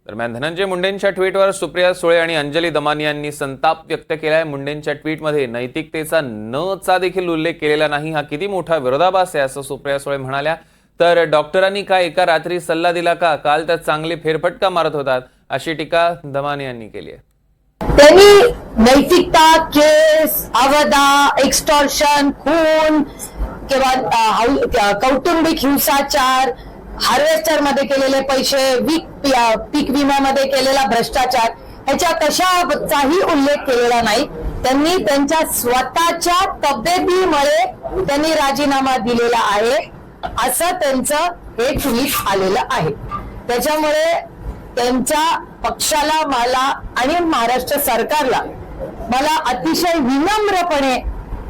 दरम्यान धनंजय मुंडेंच्या ट्विटवर सुप्रिया सुळे आणि अंजली दमानी यांनी संताप व्यक्त केलाय। मुंडेंच्या ट्विटमध्ये नैतिकतेचा न चा देखील उल्लेख केलेला नाही। हा किती मोठा विरोधाभास आहे असं सुप्रिया सुळे म्हणाल्या। तर डॉक्टरांनी काय एका रात्री सल्ला दिला का? काल तर चांगली फेरफटका मारत होतात अशी टीका दमानी यांनी केली आहे। त्यांनी नैतिकता, केस, अवधा, एक्स्टॉर्शन, खून किंवा कौटुंबिक हिंसाचार, हार्वेस्टर मध्ये केलेले पैसे, पीक विम्यामध्ये केलेला भ्रष्टाचार ह्याच्या कशाचाही उल्लेख केलेला नाही। त्यांनी त्यांच्या स्वतःच्या तब्येतीमुळे त्यांनी राजीनामा दिलेला आहे असं त्यांचं हे ट्विट आलेलं आहे। त्याच्यामुळे त्यांच्या पक्षाला, मला आणि महाराष्ट्र सरकारला मला अतिशय विनम्रपणे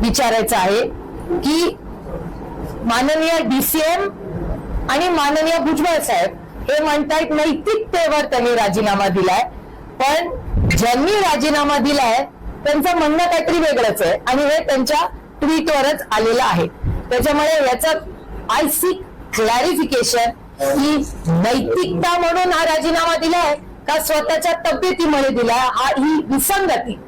विचारायचं आहे की माननीय डीसीएम आणि माननीय भुजबळ साहेब हे म्हणतायत नैतिकतेवर त्यांनी राजीनामा दिलाय, पण ज्यांनी राजीनामा दिलाय त्यांचं म्हणणं काहीतरी वेगळंच आहे आणि हे त्यांच्या ट्विटवरच आलेलं आहे। त्याच्यामुळे याचं आय सीक क्लॅरिफिकेशन की नैतिकता म्हणून हा राजीनामा दिलाय का स्वतःच्या तब्येतीमुळे दिलाय, ही विसंगती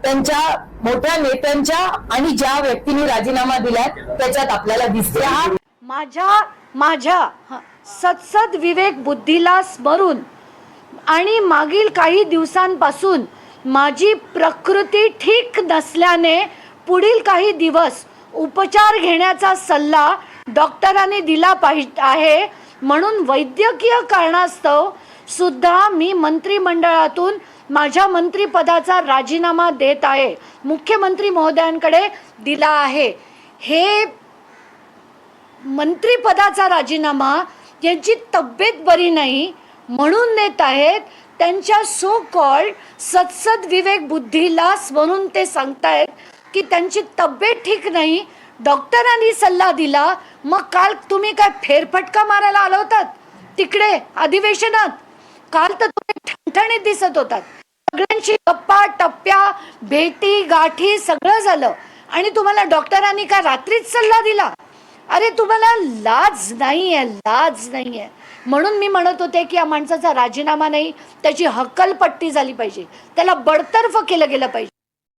त्यांच्या मोठ्या नेत्यांच्या आणि ज्या व्यक्तींनी राजीनामा दिलाय त्याच्यात आपल्याला दिसते। माझ्या सत्सद विवेक बुद्धीला स्मरून आणि मागील काही दिवसांपासून माझी प्रकृती ठीक नसल्याने पुढील काही दिवस उपचार घेण्याचा सल्ला डॉक्टरांनी दिला पाहिजे आहे, म्हणून वैद्यकीय कारणास्तव सुद्धा मी मंत्रिमंडळातून माझ्या मंत्रिपदाचा राजीनामा देत आहे, मुख्यमंत्री महोदयांकडे दिला आहे। हे मंत्रिपदाचा राजीनामा यांची तब्येत बरी नाही म्हणून देत आहेत। त्यांच्या सो कॉल्ड सत्सद विवेक बुद्धीला स्मरून ते सांगतायत की त्यांची तब्येत ठीक नाही, डॉक्टरांनी सल्ला दिला। मग काल तुम्ही काय फेरफटका मारायला आला होतात तिकडे अधिवेशनात? काल तर तुम्ही ठणठणीत दिसत होतात, सगळ्यांची गप्पा टप्प्या भेटी गाठी सगळं झालं आणि तुम्हाला डॉक्टरांनी काय रात्रीच सल्ला दिला? अरे तुम्हाला लाज नाहीये, लाज नाहीये। म्हणून मी म्हणत होते की या माणसाचा राजीनामा नाही, त्याची हक्कलपट्टी झाली पाहिजे, त्याला बडतर्फ केलं गेलं पाहिजे।